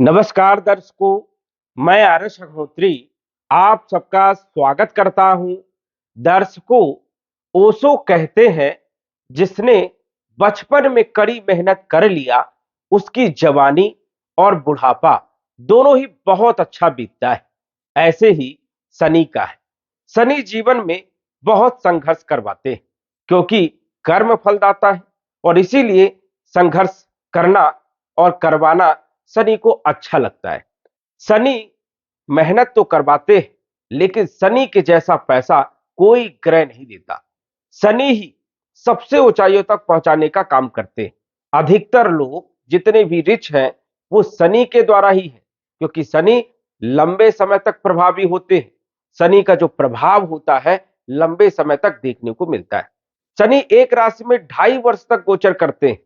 नमस्कार दर्शकों, मैं आरश अग्निहोत्री आप सबका स्वागत करता हूं। दर्शकों, ओशो कहते हैं, जिसने बचपन में कड़ी मेहनत कर लिया, उसकी जवानी और बुढ़ापा दोनों ही बहुत अच्छा बीतता है। ऐसे ही सनी का है। सनी जीवन में बहुत संघर्ष करवाते हैं, क्योंकि कर्म फलदाता है और इसीलिए संघर्ष करना और करवाना सनी को अच्छा लगता है। सनी मेहनत तो करवाते हैं, लेकिन सनी के जैसा पैसा कोई ग्रह नहीं देता। सनी ही सबसे ऊंचाइयों तक पहुंचाने का काम करते हैं। अधिकतर लोग जितने भी रिच हैं, वो सनी के द्वारा ही है, क्योंकि सनी लंबे समय तक प्रभावी होते हैं। सनी का जो प्रभाव होता है, लंबे समय तक देखने को मिलता है। शनि एक राशि में 2.5 वर्ष तक गोचर करते हैं,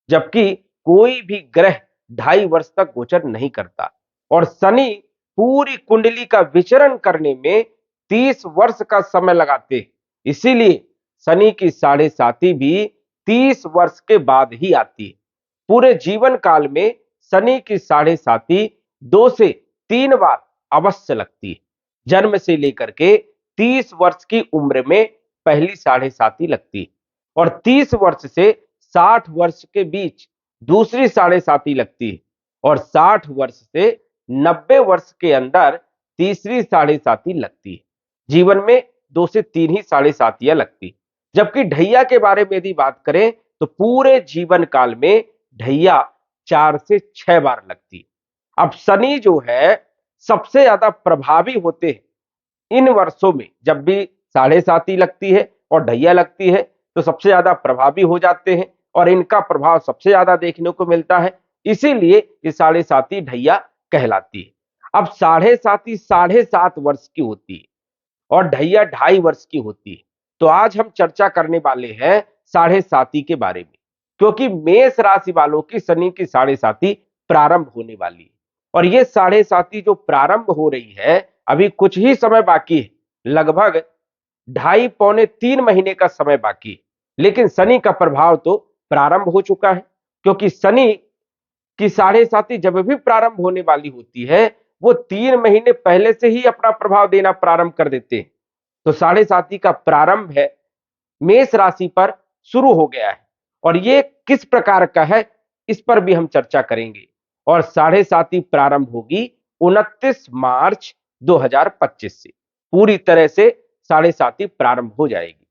जबकि कोई भी ग्रह 2.5 वर्ष तक गोचर नहीं करता। और शनि पूरी कुंडली का विचरण करने में 30 वर्ष का समय लगाते हैं। इसीलिए शनि की साढ़े साती भी 30 वर्ष के बाद ही आती है। पूरे जीवन काल में शनि की साढ़े साती 2 से 3 बार अवश्य लगती है। जन्म से लेकर के 30 वर्ष की उम्र में पहली साढ़े साती लगती है और 30 वर्ष से 60 वर्ष के बीच दूसरी साढ़े साती लगती है और 60 वर्ष से 90 वर्ष के अंदर तीसरी साढ़े साती लगती है। जीवन में 2 से 3 ही साढ़े सातियां लगती। जबकि ढैया के बारे में यदि बात करें तो पूरे जीवन काल में ढैया 4 से 6 बार लगती। अब शनि जो है सबसे ज्यादा प्रभावी होते हैं इन वर्षों में। जब भी साढ़े साती लगती है और ढैया लगती है तो सबसे ज्यादा प्रभावी हो जाते हैं और इनका प्रभाव सबसे ज्यादा देखने को मिलता है। इसीलिए ये साढ़े साती ढैया कहलाती है। अब साढ़े साती 7.5 वर्ष की होती है और ढैया 2.5 वर्ष की होती है। तो आज हम चर्चा करने वाले हैं साढ़े साती के बारे में, क्योंकि मेष राशि वालों की शनि की साढ़े साती प्रारंभ होने वाली है। और ये साढ़े साती जो प्रारंभ हो रही है, अभी कुछ ही समय बाकी है, लगभग 2.5 पौने 3 महीने का समय बाकी है। लेकिन शनि का प्रभाव तो प्रारंभ हो चुका है, क्योंकि शनि की साढ़े साती जब भी प्रारंभ होने वाली होती है, वो 3 महीने पहले से ही अपना प्रभाव देना प्रारंभ कर देते हैं। तो साढ़े साती का प्रारंभ है मेष राशि पर शुरू हो गया है और ये किस प्रकार का है, इस पर भी हम चर्चा करेंगे। और साढ़े साती प्रारंभ होगी 29 मार्च 2025 से। पूरी तरह से साढ़े साती प्रारंभ हो जाएगी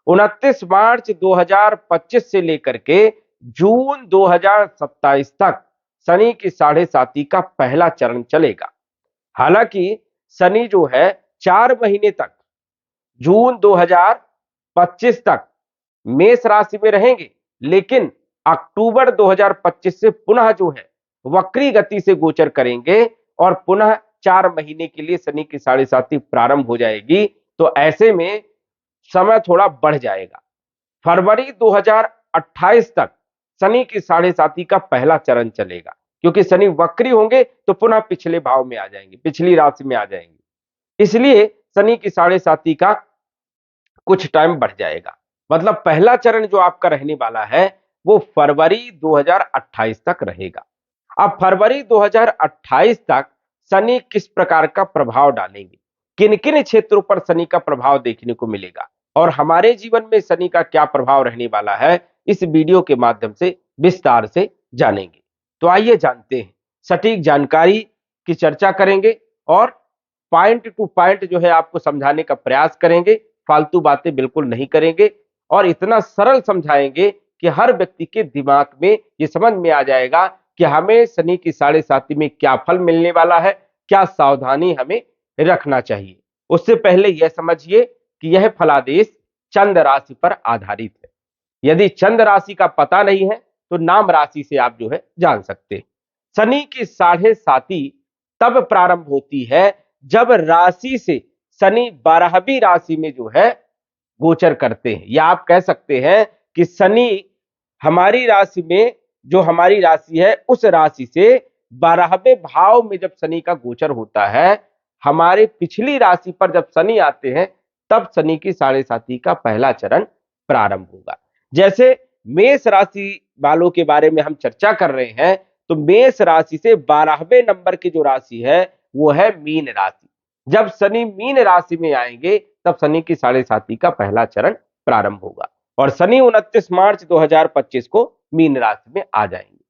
29 मार्च 2025 से लेकर के जून 2027 तक शनि की साढ़े साती का पहला चरण चलेगा। हालांकि शनि जो है 4 महीने तक जून 2025 तक मेष राशि में रहेंगे, लेकिन अक्टूबर 2025 से पुनः जो है वक्री गति से गोचर करेंगे और पुनः 4 महीने के लिए शनि की साढ़े साती प्रारंभ हो जाएगी। तो ऐसे में समय थोड़ा बढ़ जाएगा। फरवरी 2028 तक शनि की साढ़े साती का पहला चरण चलेगा, क्योंकि शनि वक्री होंगे तो पुनः पिछले भाव में आ जाएंगे, पिछली राशि में आ जाएंगे। इसलिए शनि की साढ़े साती का कुछ टाइम बढ़ जाएगा। मतलब पहला चरण जो आपका रहने वाला है वो फरवरी 2028 तक रहेगा। अब फरवरी 2028 तक शनि किस प्रकार का प्रभाव डालेंगे, किन किन क्षेत्रों पर शनि का प्रभाव देखने को मिलेगा और हमारे जीवन में शनि का क्या प्रभाव रहने वाला है, इस वीडियो के माध्यम से विस्तार से जानेंगे। तो आइए जानते हैं, सटीक जानकारी की चर्चा करेंगे और पॉइंट टू पॉइंट जो है आपको समझाने का प्रयास करेंगे। फालतू बातें बिल्कुल नहीं करेंगे और इतना सरल समझाएंगे कि हर व्यक्ति के दिमाग में ये समझ में आ जाएगा कि हमें शनि की साढ़े साती में क्या फल मिलने वाला है, क्या सावधानी हमें रखना चाहिए। उससे पहले यह समझिए कि यह फलादेश चंद्र राशि पर आधारित है। यदि चंद्र राशि का पता नहीं है तो नाम राशि से आप जो है जान सकते हैं। शनि की साढ़े साती तब प्रारंभ होती है जब राशि से शनि 12वीं राशि में जो है गोचर करते हैं, या आप कह सकते हैं कि शनि हमारी राशि में, जो हमारी राशि है उस राशि से 12वें भाव में जब शनि का गोचर होता है, हमारे पिछली राशि पर जब शनि आते हैं तब शनि की साढ़े साती का पहला चरण प्रारंभ होगा। जैसे मेष राशि वालों के बारे में हम चर्चा कर रहे हैं, तो मेष राशि से 12वें नंबर की जो राशि है वो है मीन राशि। जब शनि मीन राशि में आएंगे तब शनि की साढ़े साती का पहला चरण प्रारंभ होगा और शनि 29 मार्च 2025 को मीन राशि में आ जाएंगे।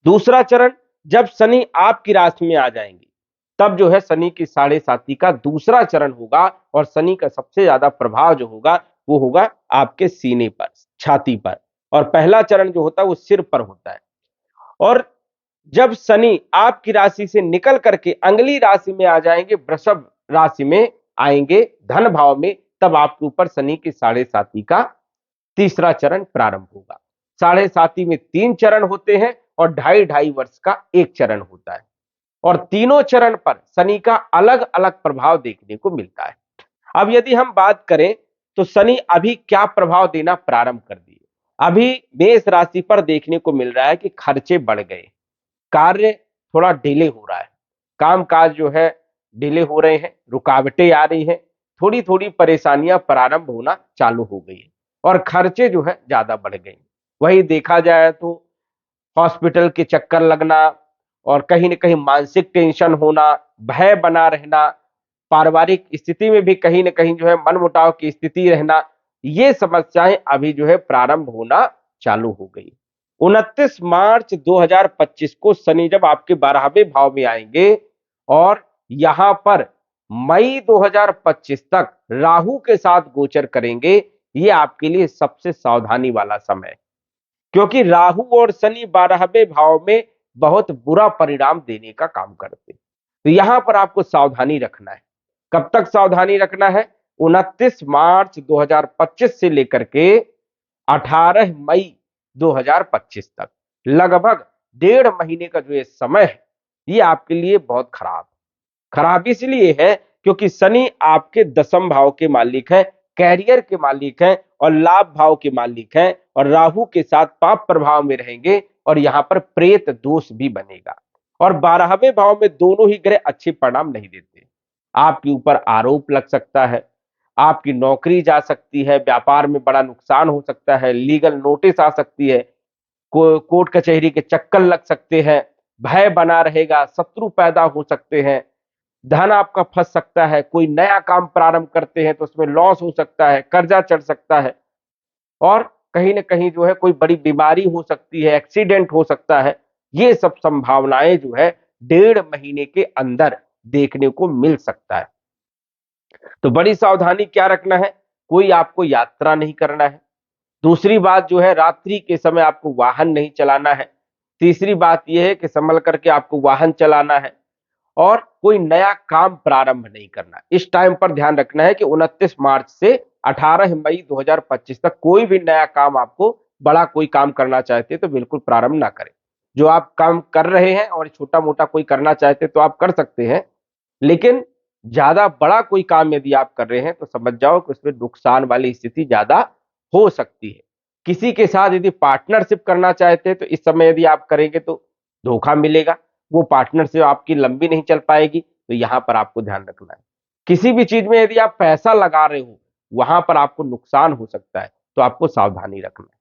दूसरा चरण, जब शनि आपकी राशि में आ जाएंगे तब जो है शनि की साढ़े साती का दूसरा चरण होगा और शनि का सबसे ज्यादा प्रभाव जो होगा वो होगा आपके सीने पर, छाती पर, और पहला चरण जो होता है वो सिर पर होता है। और जब शनि आपकी राशि से निकल करके अगली राशि में आ जाएंगे, वृषभ राशि में आएंगे धन भाव में, तब आपके ऊपर शनि की साढ़े साती का तीसरा चरण प्रारंभ होगा। साढ़े साती में 3 चरण होते हैं और 2.5 वर्ष का एक चरण होता है और तीनों चरण पर शनि का अलग अलग प्रभाव देखने को मिलता है। अब यदि हम बात करें तो शनि अभी क्या प्रभाव देना प्रारंभ कर दिए। अभी मेष राशि पर देखने को मिल रहा है कि खर्चे बढ़ गए, कार्य थोड़ा डिले हो रहा है, कामकाज जो है डिले हो रहे हैं, रुकावटें आ रही हैं, थोड़ी थोड़ी परेशानियां प्रारंभ होना चालू हो गई है और खर्चे जो है ज्यादा बढ़ गए। वही देखा जाए तो हॉस्पिटल के चक्कर लगना और कहीं न कहीं मानसिक टेंशन होना, भय बना रहना, पारिवारिक स्थिति में भी कहीं न कहीं जो है मनमुटाव की स्थिति रहना, ये समस्याएं अभी जो है प्रारंभ होना चालू हो गई। 29 मार्च 2025 को शनि जब आपके 12वें भाव में आएंगे और यहां पर मई 2025 तक राहु के साथ गोचर करेंगे, ये आपके लिए सबसे सावधानी वाला समय है क्योंकि राहु और शनि 12वें भाव में बहुत बुरा परिणाम देने का काम करते हैं। तो यहां पर आपको सावधानी रखना है। कब तक सावधानी रखना है? 29 मार्च 2025 से लेकर के 18 मई 2025 तक, लगभग 1.5 महीने का जो ये समय है ये आपके लिए बहुत खराब इसलिए है क्योंकि शनि आपके 10वें भाव के मालिक है, कैरियर के मालिक हैं और लाभ भाव के मालिक हैं और राहु के साथ पाप प्रभाव में रहेंगे और यहां पर प्रेत दोष भी बनेगा और 12वें भाव में दोनों ही ग्रह अच्छे परिणाम नहीं देते। आपके ऊपर आरोप लग सकता है, आपकी नौकरी जा सकती है, व्यापार में बड़ा नुकसान हो सकता है, लीगल नोटिस आ सकती है, कोर्ट कचहरी के चक्कर लग सकते हैं, भय बना रहेगा, शत्रु पैदा हो सकते हैं, धन आपका फंस सकता है, कोई नया काम प्रारंभ करते हैं तो उसमें लॉस हो सकता है, कर्जा चढ़ सकता है और कहीं ना कहीं जो है कोई बड़ी बीमारी हो सकती है, एक्सीडेंट हो सकता है। ये सब संभावनाएं जो है 1.5 महीने के अंदर देखने को मिल सकता है। तो बड़ी सावधानी क्या रखना है? कोई आपको यात्रा नहीं करना है। दूसरी बात जो है, रात्रि के समय आपको वाहन नहीं चलाना है। तीसरी बात यह है कि संभल करके आपको वाहन चलाना है और कोई नया काम प्रारंभ नहीं करना। इस टाइम पर ध्यान रखना है कि 29 मार्च से 18 मई 2025 तक कोई भी नया काम, आपको बड़ा कोई काम करना चाहते हैं तो बिल्कुल प्रारंभ ना करें। जो आप काम कर रहे हैं और छोटा मोटा कोई करना चाहते हैं तो आप कर सकते हैं, लेकिन ज्यादा बड़ा कोई काम यदि आप कर रहे हैं तो समझ जाओ कि उसमें नुकसान वाली स्थिति ज्यादा हो सकती है। किसी के साथ यदि पार्टनरशिप करना चाहते हैं तो इस समय यदि आप करेंगे तो धोखा मिलेगा, वो पार्टनरशिप आपकी लंबी नहीं चल पाएगी। तो यहां पर आपको ध्यान रखना है। किसी भी चीज में यदि आप पैसा लगा रहे हो वहां पर आपको नुकसान हो सकता है, तो आपको सावधानी रखना है।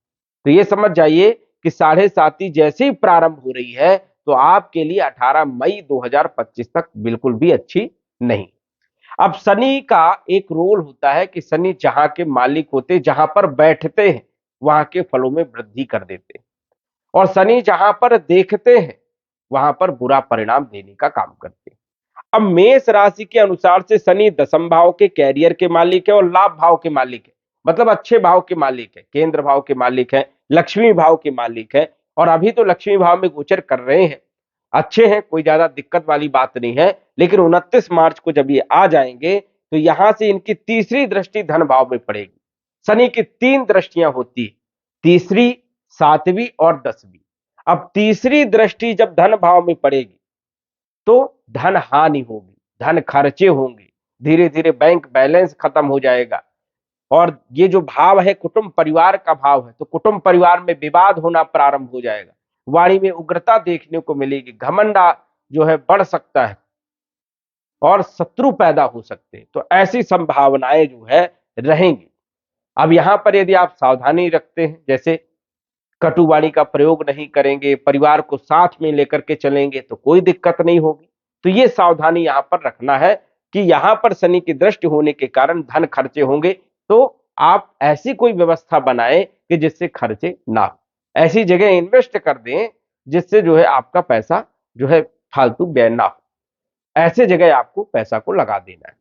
तो ये समझ जाइए कि साढ़े साती जैसे ही प्रारंभ हो रही है तो आपके लिए 18 मई 2025 तक बिल्कुल भी अच्छी नहीं। अब शनि का एक रोल होता है कि शनि जहां के मालिक होते, जहां पर बैठते हैं वहां के फलों में वृद्धि कर देते हैं और शनि जहां पर देखते हैं वहां पर बुरा परिणाम देने का काम करते हैं। अब मेष राशि के अनुसार से शनि 10वें भाव के कैरियर के मालिक है और लाभ भाव के मालिक है, मतलब अच्छे भाव के मालिक है, केंद्र भाव के मालिक है, लक्ष्मी भाव के मालिक है और अभी तो लक्ष्मी भाव में गोचर कर रहे हैं, अच्छे हैं, कोई ज्यादा दिक्कत वाली बात नहीं है। लेकिन 29 मार्च को जब ये आ जाएंगे तो यहां से इनकी तीसरी दृष्टि धन भाव में पड़ेगी। शनि की 3 दृष्टियां होती है, तीसरी, 7वीं और 10वीं। अब तीसरी दृष्टि जब धन भाव में पड़ेगी तो धन हानि होगी, धन खर्चे होंगे, धीरे धीरे बैंक बैलेंस खत्म हो जाएगा और ये जो भाव है कुटुंब परिवार का भाव है, तो कुटुंब परिवार में विवाद होना प्रारंभ हो जाएगा, वाणी में उग्रता देखने को मिलेगी, घमंडा जो है बढ़ सकता है और शत्रु पैदा हो सकते हैं। तो ऐसी संभावनाएं जो है रहेंगी। अब यहां पर यदि आप सावधानी रखते हैं, जैसे कटुवाणी का प्रयोग नहीं करेंगे, परिवार को साथ में लेकर के चलेंगे तो कोई दिक्कत नहीं होगी। तो ये सावधानी यहां पर रखना है कि यहां पर शनि की दृष्टि होने के कारण धन खर्चे होंगे, तो आप ऐसी कोई व्यवस्था बनाएं कि जिससे खर्चे ना हो, ऐसी जगह इन्वेस्ट कर दें जिससे जो है आपका पैसा जो है फालतू व्यय ना हो, ऐसे जगह आपको पैसा को लगा देना है।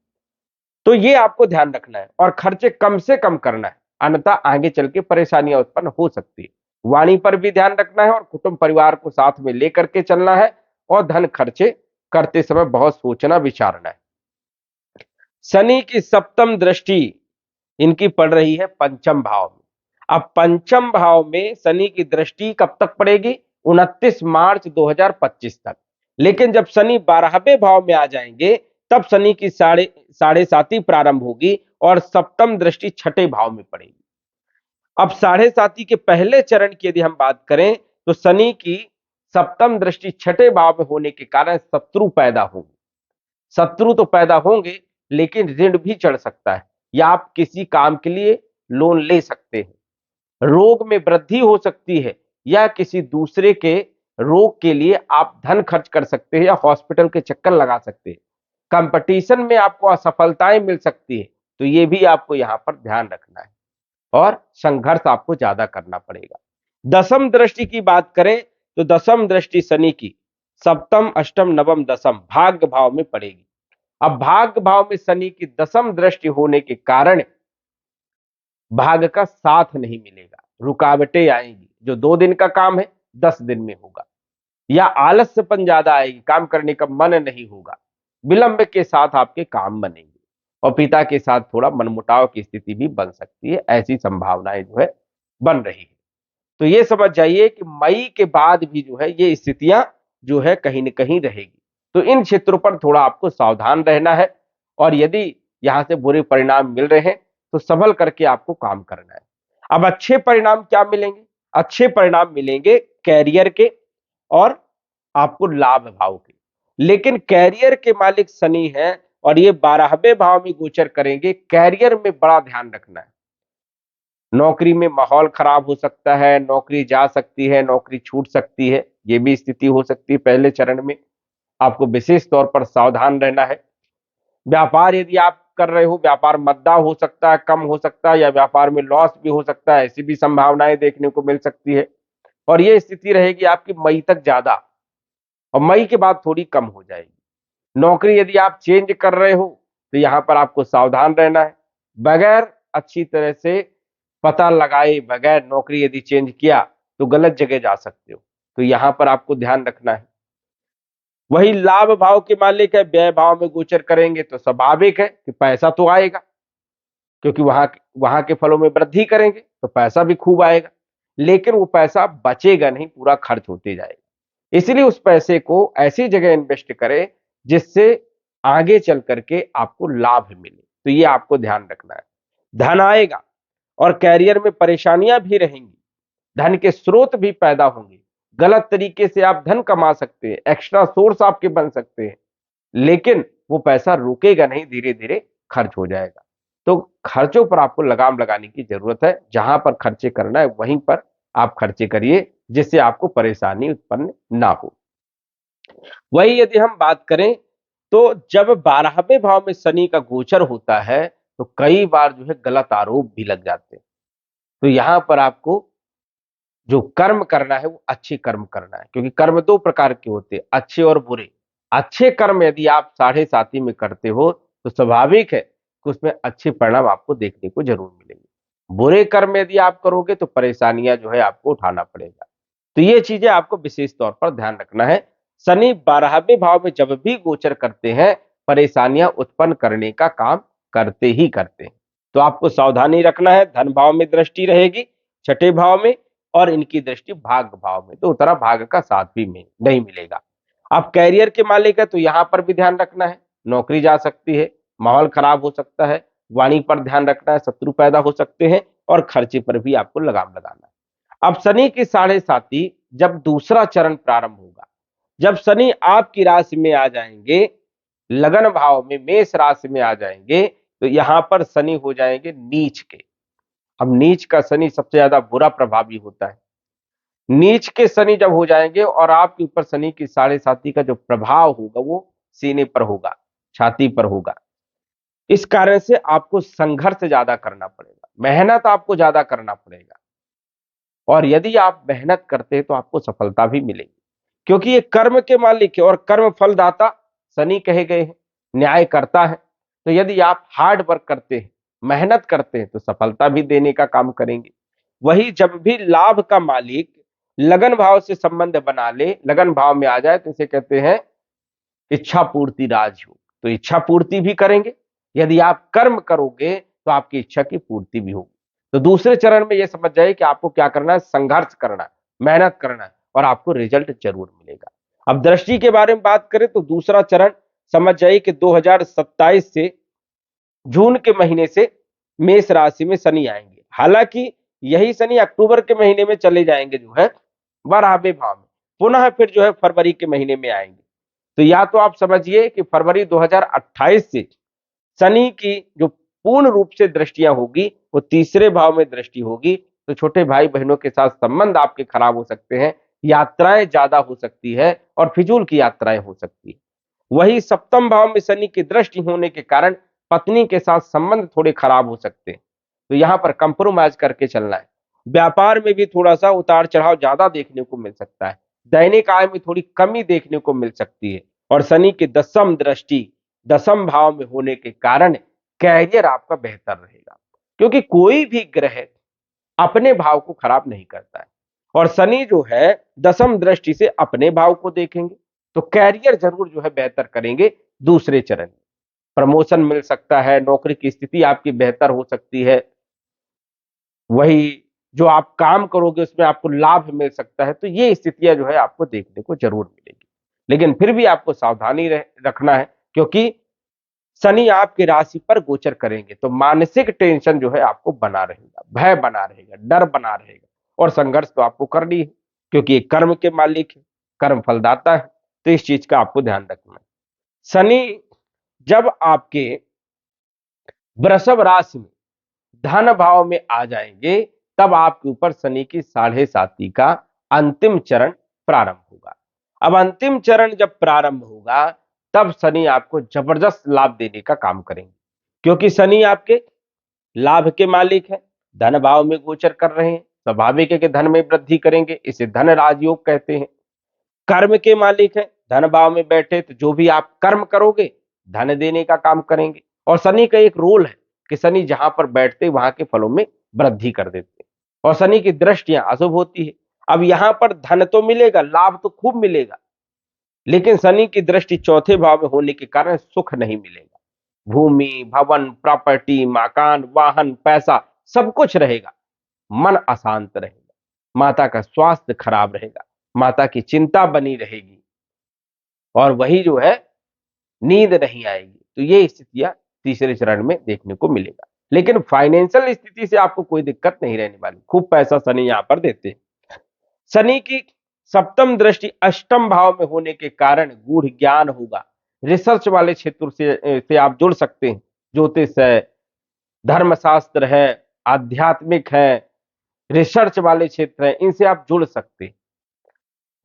तो ये आपको ध्यान रखना है और खर्चे कम से कम करना है, अन्यथा आगे चल के परेशानियां उत्पन्न हो सकती है। वाणी पर भी ध्यान रखना है और कुटुंब परिवार को साथ में लेकर के चलना है और धन खर्चे करते समय बहुत सोचना विचारना है। शनि की सप्तम दृष्टि इनकी पड़ रही है पंचम भाव में। अब पंचम भाव में शनि की दृष्टि कब तक पड़ेगी? 29 मार्च 2025 तक। लेकिन जब शनि 12वें भाव में आ जाएंगे तब शनि की साढ़े साती प्रारंभ होगी और सप्तम दृष्टि छठे भाव में पड़ेगी। अब साढ़े साती के पहले चरण की यदि हम बात करें तो शनि की सप्तम दृष्टि छठे भाव में होने के कारण शत्रु पैदा होंगे। शत्रु तो पैदा होंगे लेकिन ऋण भी चढ़ सकता है, या आप किसी काम के लिए लोन ले सकते हैं, रोग में वृद्धि हो सकती है, या किसी दूसरे के रोग के लिए आप धन खर्च कर सकते हैं या हॉस्पिटल के चक्कर लगा सकते हैं, कंपटीशन में आपको असफलताएं मिल सकती है। तो ये भी आपको यहां पर ध्यान रखना है और संघर्ष आपको ज्यादा करना पड़ेगा। दसम दृष्टि की बात करें तो दसम दृष्टि शनि की सप्तम अष्टम नवम दसम भाग्य भाव में पड़ेगी। अब भाग्य भाव में शनि की दसम दृष्टि होने के कारण भाग्य का साथ नहीं मिलेगा, रुकावटें आएंगी, जो 2 दिन का काम है 10 दिन में होगा, या आलस्यपन ज्यादा आएगी, काम करने का मन नहीं होगा, विलंब के साथ आपके काम बनेंगे और पिता के साथ थोड़ा मनमुटाव की स्थिति भी बन सकती है, ऐसी संभावनाएं जो है बन रही है। तो ये समझ जाइए कि मई के बाद भी जो है ये स्थितियां जो है कहीं न कहीं रहेगी। तो इन क्षेत्रों पर थोड़ा आपको सावधान रहना है और यदि यहां से बुरे परिणाम मिल रहे हैं तो संभल करके आपको काम करना है। अब अच्छे परिणाम क्या मिलेंगे? अच्छे परिणाम मिलेंगे कैरियर के और आपको लाभ भाव के। लेकिन कैरियर के मालिक शनि है और ये 12वें भाव में गोचर करेंगे, कैरियर में बड़ा ध्यान रखना है। नौकरी में माहौल खराब हो सकता है, नौकरी जा सकती है, नौकरी छूट सकती है, ये भी स्थिति हो सकती है। पहले चरण में आपको विशेष तौर पर सावधान रहना है। व्यापार यदि आप कर रहे हो, व्यापार मद्दा हो सकता है, कम हो सकता है, या व्यापार में लॉस भी हो सकता है, ऐसी भी संभावनाएं देखने को मिल सकती है। और ये स्थिति रहेगी आपकी मई तक ज्यादा और मई के बाद थोड़ी कम हो जाएगी। नौकरी यदि आप चेंज कर रहे हो तो यहां पर आपको सावधान रहना है। बगैर अच्छी तरह से पता लगाए बगैर नौकरी यदि चेंज किया तो गलत जगह जा सकते हो, तो यहां पर आपको ध्यान रखना है। वही लाभ भाव के मालिक है, व्यय भाव में गोचर करेंगे तो स्वाभाविक है कि पैसा तो आएगा, क्योंकि वहां वहां के फलों में वृद्धि करेंगे तो पैसा भी खूब आएगा, लेकिन वो पैसा बचेगा नहीं, पूरा खर्च होते जाएगा। इसलिए उस पैसे को ऐसी जगह इन्वेस्ट करें जिससे आगे चल करके आपको लाभ मिले, तो ये आपको ध्यान रखना है। धन आएगा और कैरियर में परेशानियां भी रहेंगी, धन के स्रोत भी पैदा होंगे, गलत तरीके से आप धन कमा सकते हैं, एक्स्ट्रा सोर्स आपके बन सकते हैं, लेकिन वो पैसा रुकेगा नहीं, धीरे धीरे खर्च हो जाएगा। तो खर्चों पर आपको लगाम लगाने की जरूरत है, जहां पर खर्चे करना है वहीं पर आप खर्चे करिए जिससे आपको परेशानी उत्पन्न ना हो। वही यदि हम बात करें तो जब 12वें भाव में शनि का गोचर होता है तो कई बार जो है गलत आरोप भी लग जाते हैं। तो यहां पर आपको जो कर्म करना है वो अच्छे कर्म करना है, क्योंकि कर्म 2 प्रकार के होते हैं, अच्छे और बुरे। अच्छे कर्म यदि आप साढ़े साती में करते हो तो स्वाभाविक है कि उसमें अच्छे परिणाम आपको देखने को जरूर मिलेंगे। बुरे कर्म यदि आप करोगे तो परेशानियां जो है आपको उठाना पड़ेगा। तो ये चीजें आपको विशेष तौर पर ध्यान रखना है। शनि 12वें भाव में जब भी गोचर करते हैं परेशानियां उत्पन्न करने का काम करते ही करते हैं। तो आपको सावधानी रखना है। धन भाव में दृष्टि रहेगी, छठे भाव में, और इनकी दृष्टि भाग्य भाव में, तो उतना भाग्य का साथ भी में नहीं मिलेगा। आप कैरियर के मालिक है तो यहां पर भी ध्यान रखना है, नौकरी जा सकती है, माहौल खराब हो सकता है, वाणी पर ध्यान रखना है, शत्रु पैदा हो सकते हैं, और खर्चे पर भी आपको लगाम लगाना है। अब शनि की साढ़े साती जब दूसरा चरण प्रारंभ होगा, जब शनि आपकी राशि में आ जाएंगे, लगन भाव में मेष राशि में आ जाएंगे, तो यहां पर शनि हो जाएंगे नीच के। अब नीच का शनि सबसे ज्यादा बुरा प्रभावी होता है। नीच के शनि जब हो जाएंगे और आपके ऊपर शनि की साढ़े साती का जो प्रभाव होगा वो सीने पर होगा, छाती पर होगा। इस कारण से आपको संघर्ष ज्यादा करना पड़ेगा, मेहनत आपको ज्यादा करना पड़ेगा। और यदि आप मेहनत करते हैं तो आपको सफलता भी मिलेगी, क्योंकि ये कर्म के मालिक है और कर्म फलदाता शनि कहे गए हैं, न्याय करता है। तो यदि आप हार्ड वर्क करते हैं, मेहनत करते हैं, तो सफलता भी देने का काम करेंगे। वही जब भी लाभ का मालिक लगन भाव से संबंध बना ले, लगन भाव में आ जाए, तो इसे कहते हैं इच्छा पूर्ति राजयोग। तो इच्छा पूर्ति भी करेंगे। यदि आप कर्म करोगे तो आपकी इच्छा की पूर्ति भी होगी। तो दूसरे चरण में यह समझ जाइए कि आपको क्या करना है, संघर्ष करना है, मेहनत करना है, और आपको रिजल्ट जरूर मिलेगा। अब दृष्टि के बारे में बात करें तो दूसरा चरण समझ जाइए कि 2027 से जून के महीने से मेष राशि में शनि आएंगे। हालांकि यही शनि अक्टूबर के महीने में चले जाएंगे जो है 12वें भाव में, पुनः फिर जो है फरवरी के महीने में आएंगे। तो या तो आप समझिए कि फरवरी 2028 से शनि की जो पूर्ण रूप से दृष्टियां होगी वो तीसरे भाव में दृष्टि होगी। तो छोटे भाई बहनों के साथ संबंध आपके खराब हो सकते हैं, यात्राएं ज्यादा हो सकती है और फिजूल की यात्राएं हो सकती है। वही सप्तम भाव में शनि की दृष्टि होने के कारण पत्नी के साथ संबंध थोड़े खराब हो सकते हैं। तो यहां पर कंप्रोमाइज करके चलना है। व्यापार में भी थोड़ा सा उतार चढ़ाव ज्यादा देखने को मिल सकता है। दैनिक आय में थोड़ी कमी देखने को मिल सकती है। और शनि की दसम दृष्टि दसम भाव में होने के कारण कैरियर आपका बेहतर रहेगा, क्योंकि कोई भी ग्रह अपने भाव को खराब नहीं करता है। और शनि जो है दसम दृष्टि से अपने भाव को देखेंगे, तो कैरियर जरूर जो है बेहतर करेंगे। दूसरे चरण में प्रमोशन मिल सकता है, नौकरी की स्थिति आपकी बेहतर हो सकती है। वही जो आप काम करोगे उसमें आपको लाभ मिल सकता है। तो ये स्थितियां जो है आपको देखने को जरूर मिलेगी। लेकिन फिर भी आपको सावधानी रखना है, क्योंकि शनि आपकी राशि पर गोचर करेंगे तो मानसिक टेंशन जो है आपको बना रहेगा, भय बना रहेगा, डर बना रहेगा। और संघर्ष तो आपको करनी है, क्योंकि ये कर्म के मालिक है, कर्म फलदाता है। तो इस चीज का आपको ध्यान रखना है। शनि जब आपके वृषभ राशि में धन भाव में आ जाएंगे, तब आपके ऊपर शनि की साढ़े साती का अंतिम चरण प्रारंभ होगा। अब अंतिम चरण जब प्रारंभ होगा तब शनि आपको जबरदस्त लाभ देने का काम करेंगे, क्योंकि शनि आपके लाभ के मालिक है, धन भाव में गोचर कर रहे हैं। स्वाभाविक है कि धन में वृद्धि करेंगे, इसे धन राजयोग कहते हैं। कर्म के मालिक है, धन भाव में बैठे तो जो भी आप कर्म करोगे धन देने का काम करेंगे। और शनि का एक रोल है कि शनि जहां पर बैठते वहां के फलों में वृद्धि कर देते हैं। और शनि की दृष्टियां अशुभ होती है। अब यहां पर धन तो मिलेगा, लाभ तो खूब मिलेगा, लेकिन शनि की दृष्टि चौथे भाव में होने के कारण सुख नहीं मिलेगा। भूमि भवन प्रॉपर्टी मकान वाहन पैसा सब कुछ रहेगा, मन अशांत रहेगा, माता का स्वास्थ्य खराब रहेगा, माता की चिंता बनी रहेगी, और वही जो है नींद नहीं आएगी। तो ये स्थितियां तीसरे चरण में देखने को मिलेगा। लेकिन फाइनेंशियल स्थिति से आपको कोई दिक्कत नहीं रहने वाली, खूब पैसा शनि यहां पर देते हैं। शनि की सप्तम दृष्टि अष्टम भाव में होने के कारण गूढ़ ज्ञान होगा। रिसर्च वाले क्षेत्र से आप जुड़ सकते हैं। ज्योतिष है, धर्मशास्त्र है, आध्यात्मिक है, रिसर्च वाले क्षेत्र हैं, इनसे आप जुड़ सकते हैं।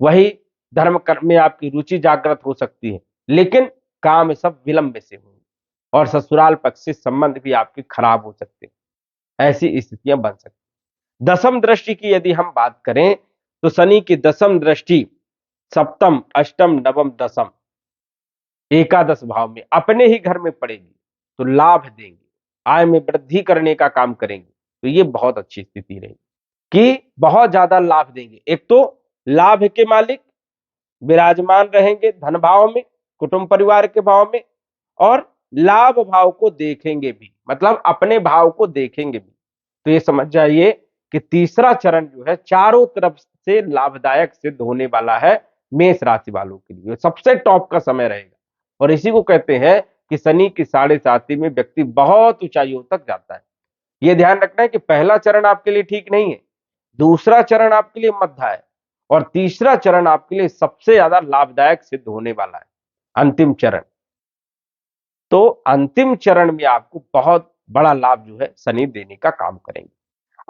वही धर्म कर्म में आपकी रुचि जागृत हो सकती है, लेकिन काम सब विलंब से होंगे। और ससुराल पक्ष से संबंध भी आपके खराब हो सकते हैं। ऐसी स्थितियां बन सकती हैं। दसम दृष्टि की यदि हम बात करें तो शनि की दसम दृष्टि सप्तम अष्टम नवम दसम एकादश भाव में अपने ही घर में पड़ेगी, तो लाभ देंगे, आय में वृद्धि करने का काम करेंगे। तो ये बहुत अच्छी स्थिति रहेगी कि बहुत ज्यादा लाभ देंगे। एक तो लाभ के मालिक विराजमान रहेंगे धन भाव में, कुटुंब परिवार के भाव में, और लाभ भाव को देखेंगे भी, मतलब अपने भाव को देखेंगे भी। तो ये समझ जाइए कि तीसरा चरण जो है चारों तरफ से लाभदायक सिद्ध होने वाला है। मेष राशि वालों के लिए सबसे टॉप का समय रहेगा। और इसी को कहते हैं कि शनि की साढ़े साती में व्यक्ति बहुत ऊंचाइयों तक जाता है। यह ध्यान रखना है कि पहला चरण आपके लिए ठीक नहीं है, दूसरा चरण आपके लिए मध्य है, और तीसरा चरण आपके लिए सबसे ज्यादा लाभदायक सिद्ध होने वाला है, अंतिम चरण। तो अंतिम चरण में आपको बहुत बड़ा लाभ जो है शनि देने का काम करेंगे।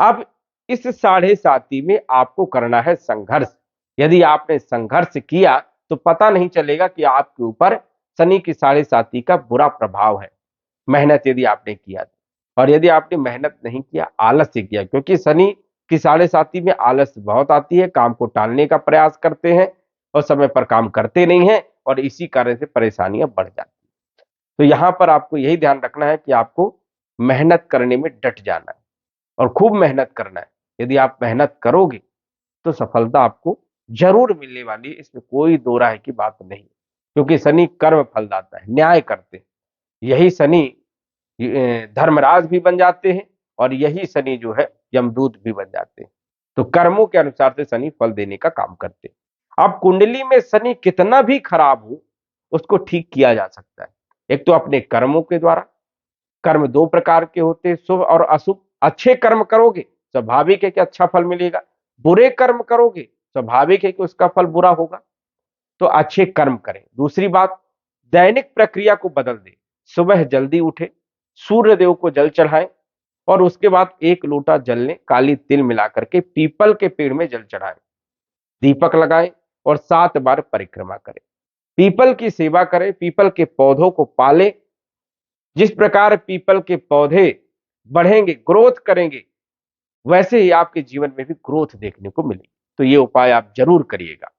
अब इस साढ़े साती में आपको करना है संघर्ष। यदि आपने संघर्ष किया तो पता नहीं चलेगा कि आपके ऊपर शनि की साढ़े साती का बुरा प्रभाव है। मेहनत यदि आपने किया और यदि आपने मेहनत नहीं किया, आलस से किया, क्योंकि शनि की साढ़े साती में आलस बहुत आती है, काम को टालने का प्रयास करते हैं और समय पर काम करते नहीं हैं और इसी कारण से परेशानियां बढ़ जाती हैं। तो यहां पर आपको यही ध्यान रखना है कि आपको मेहनत करने में डट जाना है और खूब मेहनत करना है। यदि आप मेहनत करोगे तो सफलता आपको जरूर मिलने वाली है, इसमें कोई दो राय की बात नहीं, क्योंकि शनि कर्म फलदाता है, न्याय करते हैं। यही शनि धर्मराज भी बन जाते हैं और यही शनि जो है यमदूत भी बन जाते हैं। तो कर्मों के अनुसार से शनि फल देने का काम करते हैं। अब कुंडली में शनि कितना भी खराब हो, उसको ठीक किया जा सकता है। एक तो अपने कर्मों के द्वारा, कर्म दो प्रकार के होते हैं, शुभ और अशुभ। अच्छे कर्म करोगे स्वाभाविक है कि अच्छा फल मिलेगा, बुरे कर्म करोगे स्वाभाविक है कि उसका फल बुरा होगा। तो अच्छे कर्म करें। दूसरी बात, दैनिक प्रक्रिया को बदल दें। सुबह जल्दी उठे, सूर्य देव को जल चढ़ाएं और उसके बाद एक लोटा जल लें, काली तिल मिलाकर के पीपल के पेड़ में जल चढ़ाएं, दीपक लगाएं और 7 बार परिक्रमा करें। पीपल की सेवा करें, पीपल के पौधों को पालें। जिस प्रकार पीपल के पौधे बढ़ेंगे, ग्रोथ करेंगे, वैसे ही आपके जीवन में भी ग्रोथ देखने को मिलेगी। तो ये उपाय आप जरूर करिएगा।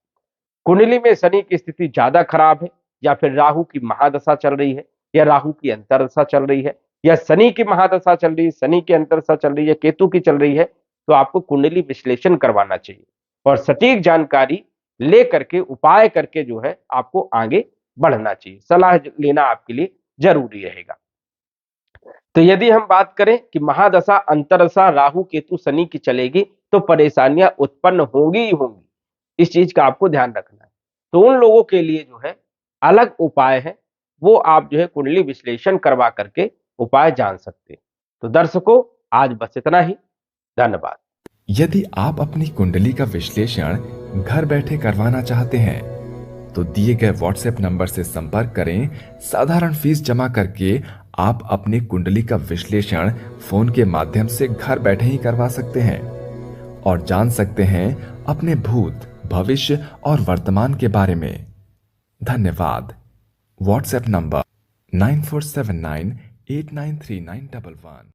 कुंडली में शनि की स्थिति ज्यादा खराब है, या फिर राहु की महादशा चल रही है, या राहु की अंतरदशा चल रही है, या शनि की महादशा चल रही है, शनि की अंतरदशा चल रही है, केतु की चल रही है, तो आपको कुंडली विश्लेषण करवाना चाहिए और सटीक जानकारी ले करके, उपाय करके जो है आपको आगे बढ़ना चाहिए। सलाह लेना आपके लिए जरूरी रहेगा। तो यदि हम बात करें कि महादशा अंतरदशा राहु केतु शनि की चलेगी तो परेशानियां उत्पन्न होंगी ही होंगी, इस चीज का आपको ध्यान रखना है। तो उन लोगों के लिए जो है अलग उपाय है, वो आप जो है कुंडली विश्लेषण करवा करके उपाय जान सकते हैं। तो दर्शकों, आज बस इतना ही। धन्यवाद। यदि आप अपनी कुंडली का विश्लेषण घर बैठे करवाना चाहते हैं तो दिए गए व्हाट्सएप नंबर से संपर्क करें। साधारण फीस जमा करके आप अपनी कुंडली का विश्लेषण फोन के माध्यम से घर बैठे ही करवा सकते हैं और जान सकते हैं अपने भूत, भविष्य और वर्तमान के बारे में। धन्यवाद। WhatsApp number 9479893911।